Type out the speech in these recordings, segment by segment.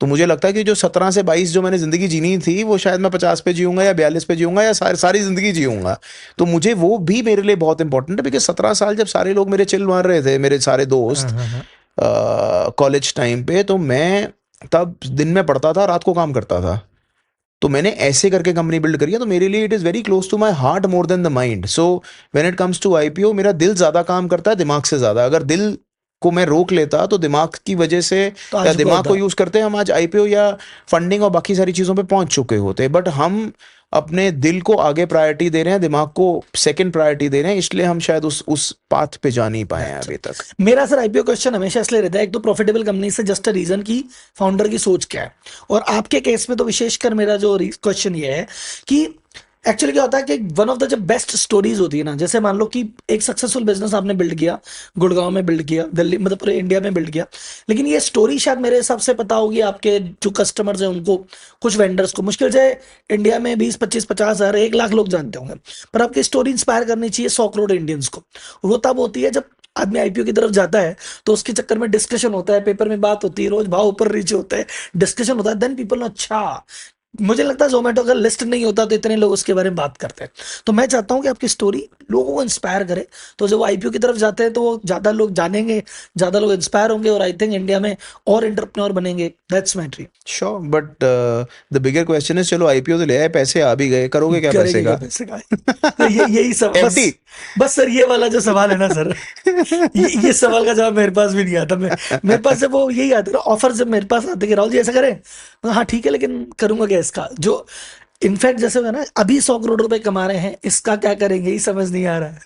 तो मुझे लगता है कि जो 17 से 22 जो मैंने ज़िंदगी जीनी थी वो शायद मैं 50 पे जीऊँगा या 42 पे जीऊँगा या सारी ज़िंदगी जीऊँगा। तो मुझे वो भी मेरे लिए बहुत इम्पोर्टेंट है, बिकॉज़ 17 साल जब सारे लोग मेरे चिल मार रहे थे, मेरे सारे हाँ दोस्त हाँ हाँ। कॉलेज टाइम पे, तो मैं तब दिन में पढ़ता था, रात को काम करता था। तो मैंने ऐसे करके कंपनी बिल्ड करी है, तो मेरे लिए it is very close to my heart more than the mind. So when it comes to IPO, मेरा दिल ज़्यादा काम करता है दिमाग से ज़्यादा। अगर दिल को मैं रोक लेता तो दिमाग की वजह से, तो या आज वो दिमाग को होता। यूज़ करते हम आज आईपीओ या फंडिंग और बाकी सारी चीज़ों पे पहुंच चुके होते। बट हम अपने दिल को आगे प्रायोरिटी दे रहे हैं, दिमाग को सेकंड प्रायोरिटी दे रहे हैं, इसलिए हम शायद उस पाथ पे जा नहीं पाए हैं अच्छा, अभी तक। मेरा सर आईपीओ क्वेश्चन हमेशा इसलिए रहता है, एक तो प्रॉफिटेबल कंपनी से जस्ट अ रीजन की फाउंडर की सोच क्या है, और आपके केस में तो विशेषकर मेरा जो क्वेश्चन ये है कि एक्चुअली क्या होता है कि वन ऑफ द जब बेस्ट स्टोरीज होती है ना, जैसे मान लो कि एक सक्सेसफुल बिजनेस आपने बिल्ड किया, गुड़गांव में बिल्ड किया, दिल्ली मतलब पूरे इंडिया में बिल्ड किया, लेकिन ये स्टोरी शायद मेरे हिसाब से पता होगी आपके जो कस्टमर्स हैं उनको, कुछ वेंडर्स को, मुश्किल से इंडिया में 20 25 50 हज़ार 1 लाख लोग जानते होंगे, पर आपकी स्टोरी इंस्पायर करनी चाहिए 100 करोड़ इंडियंस को। वो तब होती है जब आदमी आईपीओ की तरफ जाता है, तो उसके चक्कर में डिस्कशन होता है, पेपर में बात होती है, रोज भाव ऊपर नीचे होता है, डिस्कशन होता है, देन पीपल नो अच्छा। मुझे लगता है जोमेटो का लिस्ट नहीं होता तो इतने लोग उसके बारे में बात करते हैं। तो मैं चाहता हूँ कि आपकी स्टोरी लोगों को इंस्पायर करे, तो जब वो आईपीओ की तरफ जाते हैं तो वो ज्यादा लोग जानेंगे, ज्यादा लोग इंस्पायर होंगे, और आई थिंक इंडिया में और एंटरप्रेन्योर बनेंगे। That's my dream. Sure, but the bigger question is, चलो आईपीओ तो ले आए, पैसे आ भी गए, करोगे क्या पैसे करेंगे क्या का? पैसे का? तो ये यही सब बस। एम्प्टी। बस सर ये वाला जो सवाल है ना सर, ये सवाल का जवाब मेरे पास भी नहीं आता। मैं, मेरे पास जब वो यही आता है ना ऑफर, जब मेरे पास आते कि राहुल जी ऐसा करें, हाँ ठीक है, लेकिन करूंगा क्या इसका? जो इनफैक्ट जैसे होगा ना, अभी 100 करोड़ रुपए कमा रहे हैं, इसका क्या करेंगे ये समझ नहीं आ रहा है।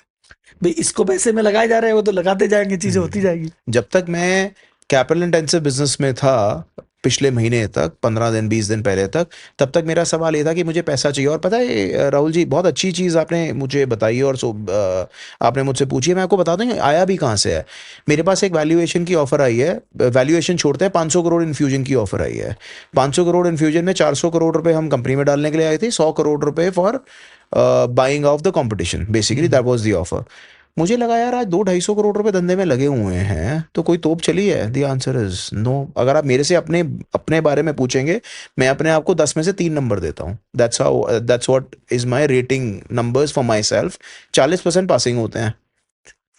भाई इसको पैसे में लगाए जा रहे हैं, वो तो लगाते जाएंगे, चीजें होती जाएगी। जब तक मैं कैपिटल इंटेंसिव बिजनेस में था, पिछले महीने तक, 15 दिन 20 दिन पहले तक, तब तक मेरा सवाल ये था कि मुझे पैसा चाहिए। और पता है राहुल जी, बहुत अच्छी चीज़ आपने मुझे बताई और आपने मुझसे पूछी है, मैं आपको बता दूं ये आया भी कहाँ से है। मेरे पास एक वैल्यूएशन की ऑफर आई है, वैल्यूएशन छोड़ते हैं, 500 करोड़ इन्फ्यूजन की ऑफर आई है। 500 करोड़ इन्फ्यूजन में 400 करोड़ रुपए हम कंपनी में डालने के लिए आए थे, 100 करोड़ रुपए for buying of the competition, basically that was the offer. मुझे लगा यार आज 200-250 करोड़ रुपए धंधे में लगे हुए हैं, तो कोई तोप चली है? The answer is no. अगर आप मेरे से अपने अपने बारे में पूछेंगे, मैं अपने आप को 10 में से 3 नंबर देता हूँ। That's what is my rating numbers for my self. 40% passing होते हैं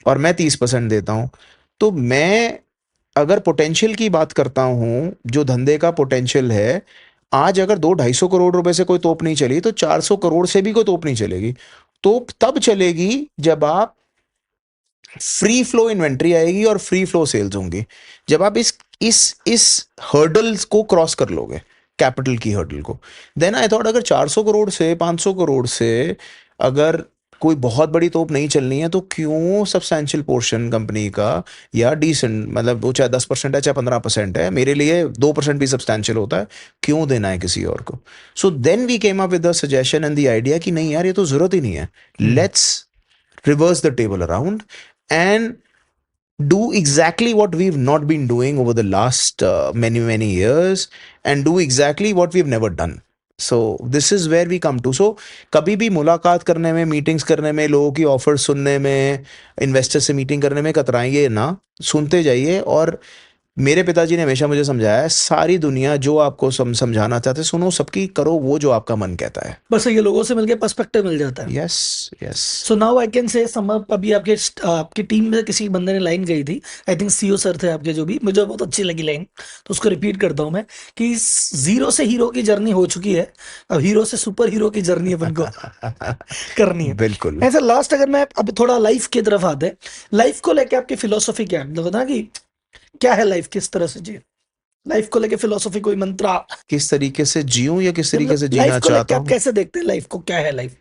और मैं 30% देता हूँ। तो मैं अगर पोटेंशियल की बात करता हूँ, जो धंधे का पोटेंशियल है, आज अगर 200-250 करोड़ रुपए से कोई तोप नहीं चली, तो 400 करोड़ से भी कोई तोप नहीं चलेगी। तोप तब चलेगी जब आप फ्री फ्लो इन्वेंट्री आएगी और फ्री फ्लो सेल्स होंगी। जब आप इस हर्डल्स को क्रॉस कर लोगे, कैपिटल की हर्डल को, देन आई थॉट अगर 400 करोड़ से 500 करोड़ से अगर कोई बहुत बड़ी तोप नहीं चलनी है, तो क्यों सब्सटैंशियल पोर्शन कंपनी का, या डिसेंट, मतलब वो चाहे 10% है चाहे 15% है, मेरे लिए 2% भी सब्सटैंशियल होता है, क्यों देना है किसी और को? So then we came up with the suggestion and the idea कि नहीं यार, ये तो जरूरत ही नहीं है। Hmm. Let's reverse the table around and do exactly what we've not been doing over the last many years, and do exactly what we've never done. So this is where we come to. So कभी भी मुलाकात करने में, meetings करने में, लोगों की offer सुनने में, इन्वेस्टर से मीटिंग करने में कतराइए ना, सुनते जाइए। और मेरे पिताजी ने हमेशा मुझे समझाया है, सारी दुनिया जो आपको समझाना चाहते सुनो, सबकी करो वो जो आपका मन कहता है। बस ये लोगों से मिलके पर्सपेक्टिव मिल जाता है। Yes, yes. So now I can say some अभी आपके आपकी टीम में किसी बंदे ने लाइन गई थी, आई थिंक सीईओ सर थे आपके, जो भी मुझे बहुत अच्छी लगी लाइन, तो उसको रिपीट करता हूँ मैं कि जीरो से हीरो की जर्नी हो चुकी है, अब हीरो से सुपर हीरो की जर्नी अपन को करनी है। बिल्कुल। ऐसा लास्ट अगर मैं अब थोड़ा लाइफ की तरफ आते हैं, लाइफ को लेके आपकी फिलोसफी क्या है, मतलब होता है ना कि क्या है लाइफ, किस तरह से जी, लाइफ को लेके फिलोसफी, कोई मंत्रा, किस तरीके से जीऊं या किस तरीके मतलब से लाइफ जीना को लेके चाहता आप हूँ? कैसे देखते हैं लाइफ को, क्या है लाइफ?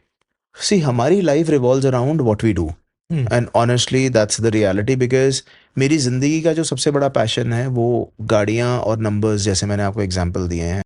सी, हमारी life revolves around what we do, hmm. And honestly that's the reality. Because मेरी ज़िंदगी का जो सबसे बड़ा पैशन है वो गाड़ियाँ और नंबर्स, जैसे मैंने आपको एग्जांपल दिए हैं।